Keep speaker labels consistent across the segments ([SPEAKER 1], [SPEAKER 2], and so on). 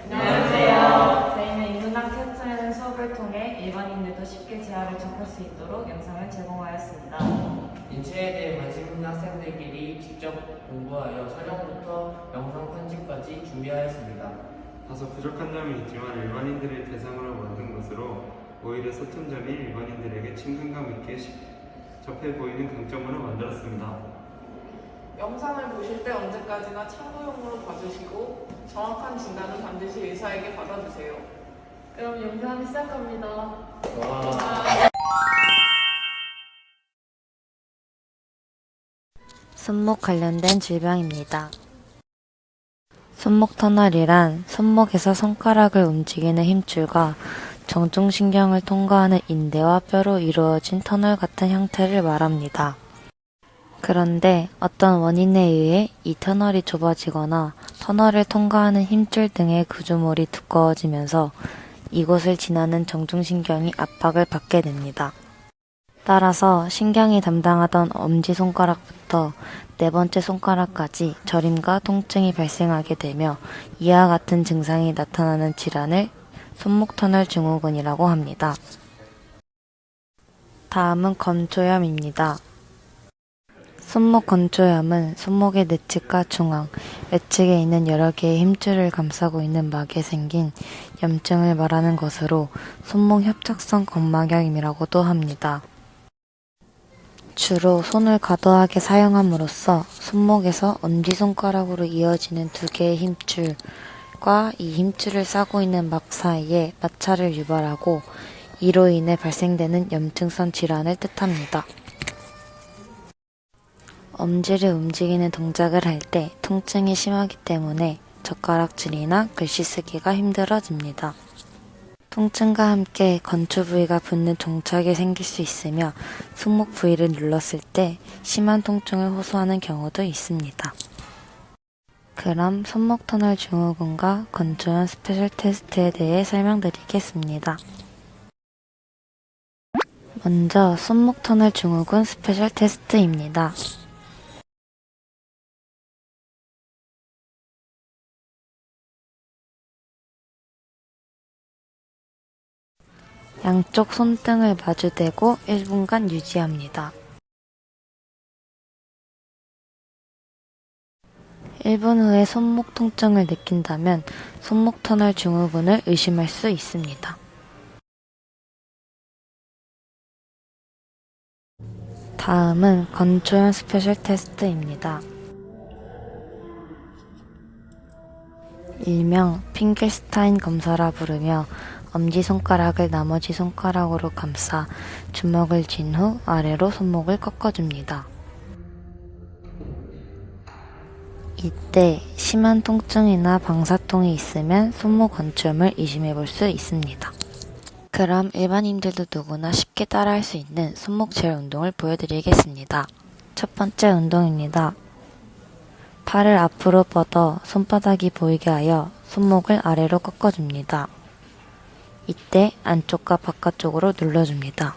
[SPEAKER 1] 안녕하세요. 저희는 인문학 테스트라는 수업을 통해 일반인들도 쉽게 재활을 접할 수 있도록 영상을 제공하였습니다.
[SPEAKER 2] 인체에 대해 관심 있는 학생들끼리 직접 공부하여 촬영부터 영상 편집까지 준비하였습니다.
[SPEAKER 3] 다소 부족한 점이 있지만 일반인들을 대상으로 만든 것으로 오히려 서툰 점이 일반인들에게 친근감 있게 접해 보이는 강점으로 만들었습니다.
[SPEAKER 4] 영상을 보실 때 언제까지나 참고용으로 봐주시고 정확한 진단은 반드시 의사에게 받아주세요.
[SPEAKER 1] 그럼 영상 시작합니다.
[SPEAKER 2] 와.
[SPEAKER 5] 손목 관련된 질병입니다. 손목 터널이란 손목에서 손가락을 움직이는 힘줄과 정중신경을 통과하는 인대와 뼈로 이루어진 터널 같은 형태를 말합니다. 그런데 어떤 원인에 의해 이 터널이 좁아지거나 터널을 통과하는 힘줄 등의 구조물이 두꺼워지면서 이곳을 지나는 정중신경이 압박을 받게 됩니다. 따라서 신경이 담당하던 엄지손가락부터 네 번째 손가락까지 저림과 통증이 발생하게 되며 이와 같은 증상이 나타나는 질환을 손목터널 증후군이라고 합니다. 다음은 건초염입니다. 손목 건초염은 손목의 내측과 중앙, 외측에 있는 여러 개의 힘줄을 감싸고 있는 막에 생긴 염증을 말하는 것으로 손목 협착성 건막염이라고도 합니다. 주로 손을 과도하게 사용함으로써 손목에서 엄지손가락으로 이어지는 두 개의 힘줄과 이 힘줄을 싸고 있는 막 사이에 마찰을 유발하고 이로 인해 발생되는 염증성 질환을 뜻합니다. 엄지를 움직이는 동작을 할 때 통증이 심하기 때문에 젓가락질이나 글씨 쓰기가 힘들어집니다. 통증과 함께 건초 부위가 붓는 종착이 생길 수 있으며 손목 부위를 눌렀을 때 심한 통증을 호소하는 경우도 있습니다. 그럼 손목터널 증후군과 건초염 스페셜 테스트에 대해 설명드리겠습니다. 먼저 손목터널 증후군 스페셜 테스트입니다. 양쪽 손등을 마주대고 1분간 유지합니다. 1분 후에 손목 통증을 느낀다면 손목터널 증후군을 의심할 수 있습니다. 다음은 건초염 스페셜 테스트입니다. 일명 핑겔스타인 검사라 부르며 엄지손가락을 나머지 손가락으로 감싸 주먹을 쥔 후 아래로 손목을 꺾어줍니다. 이때 심한 통증이나 방사통이 있으면 손목 건초염을 의심해 볼 수 있습니다. 그럼 일반인들도 누구나 쉽게 따라할 수 있는 손목 제어 운동을 보여드리겠습니다. 첫 번째 운동입니다. 팔을 앞으로 뻗어 손바닥이 보이게 하여 손목을 아래로 꺾어줍니다. 이때 안쪽과 바깥쪽으로 눌러줍니다.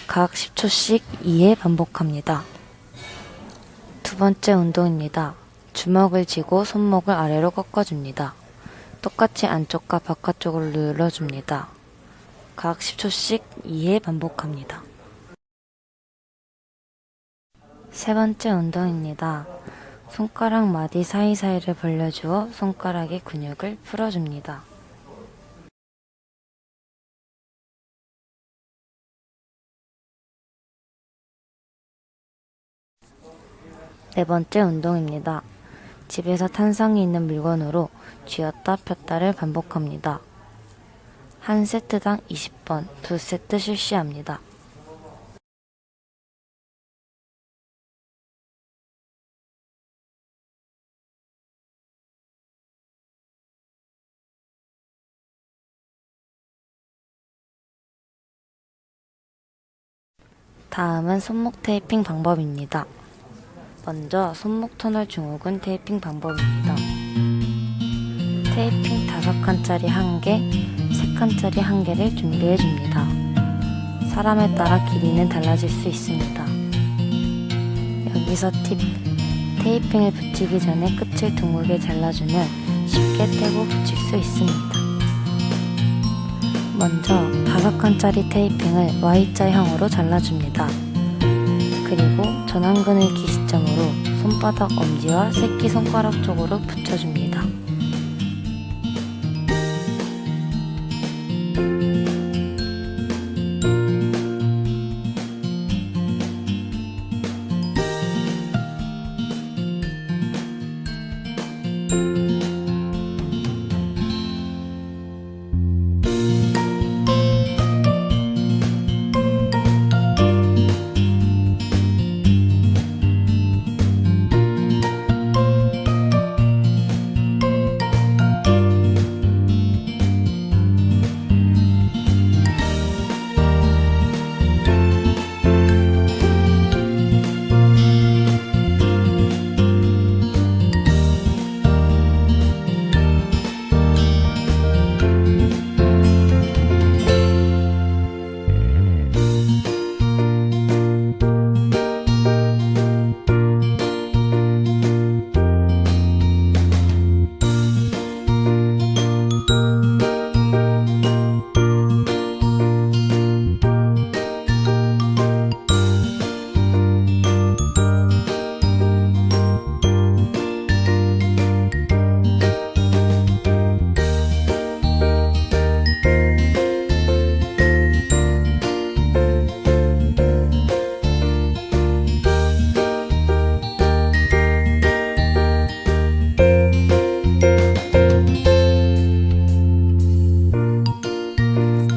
[SPEAKER 5] 각 10초씩 2회 반복합니다. 두 번째 운동입니다. 주먹을 쥐고 손목을 아래로 꺾어줍니다. 똑같이 안쪽과 바깥쪽으로 눌러줍니다. 각 10초씩 2회 반복합니다. 세 번째 운동입니다. 손가락 마디 사이사이를 벌려주어 손가락의 근육을 풀어줍니다. 네 번째 운동입니다. 집에서 탄성이 있는 물건으로 쥐었다 폈다를 반복합니다. 한 세트당 20번, 2세트 실시합니다. 다음은 손목 테이핑 방법입니다. 먼저 손목 터널 증후군 테이핑 방법입니다. 테이핑 5칸짜리 1개, 3칸짜리 1개를 준비해줍니다. 사람에 따라 길이는 달라질 수 있습니다. 여기서 팁! 테이핑을 붙이기 전에 끝을 둥글게 잘라주면 쉽게 떼고 붙일 수 있습니다. 먼저 5칸짜리 테이핑을 Y자형으로 잘라줍니다. 그리고 전완근을 기시점으로 손바닥 엄지와 새끼손가락 쪽으로 붙여줍니다.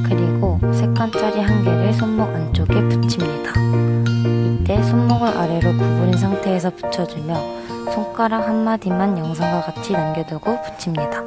[SPEAKER 5] 그리고 3칸짜리 한 개를 손목 안쪽에 붙입니다. 이때 손목을 아래로 구부린 상태에서 붙여주며 손가락 한마디만 영상과 같이 남겨두고 붙입니다.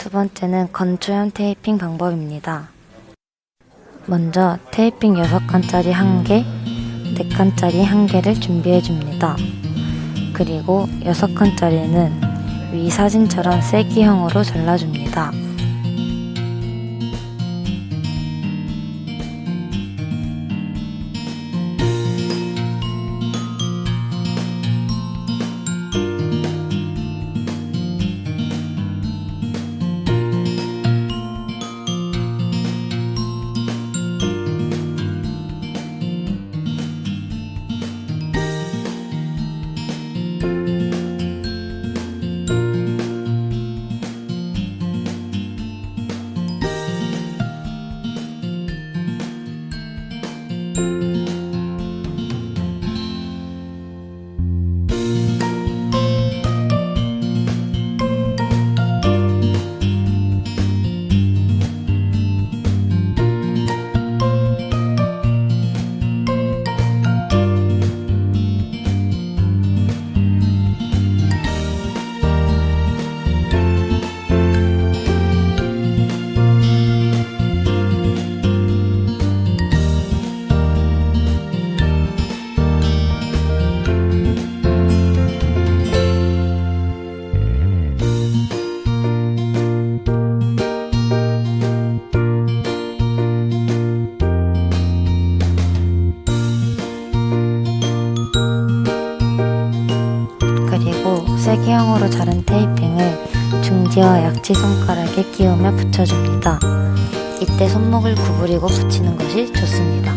[SPEAKER 5] 두 번째는 건초형 테이핑 방법입니다. 먼저 테이핑 6칸짜리 1개, 4칸짜리 1개를 준비해줍니다. 그리고 6칸짜리는 위 사진처럼 세기형으로 잘라줍니다. 세기형으로 자른 테이핑을 중지와 약지 손가락에 끼우며 붙여줍니다. 이때 손목을 구부리고 붙이는 것이 좋습니다.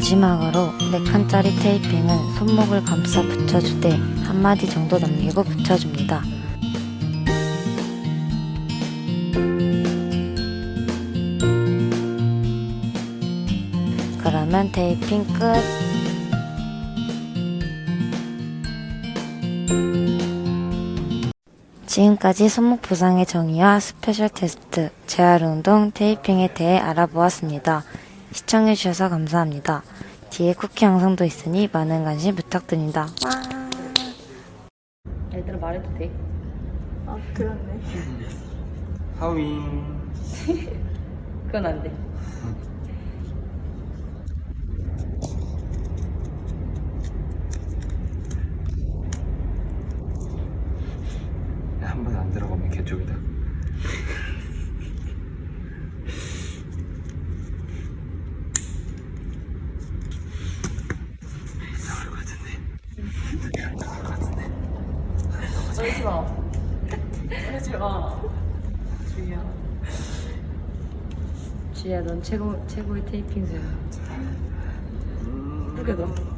[SPEAKER 5] 마지막으로 4칸짜리 테이핑은 손목을 감싸 붙여주되 한마디 정도 남기고 붙여줍니다. 그러면 테이핑 끝! 지금까지 손목 부상의 정의와 스페셜 테스트, 재활 운동, 테이핑에 대해 알아보았습니다. 시청해주셔서 감사합니다. 뒤에 쿠키 영상도 있으니 많은 관심 부탁드립니다. 와! 얘들아 말해도 돼?
[SPEAKER 4] 아, 그렇네.
[SPEAKER 3] 하윙.
[SPEAKER 5] 그건 안 돼.
[SPEAKER 3] 한 번 안 들어가면 개쪽이다. 나올 것 같은데. 나올 것 같은데.
[SPEAKER 4] 썰지 마. 썰지 마. 주희야.
[SPEAKER 5] 지혜야, 넌 최고의 테이핑 쌤. 누가 너?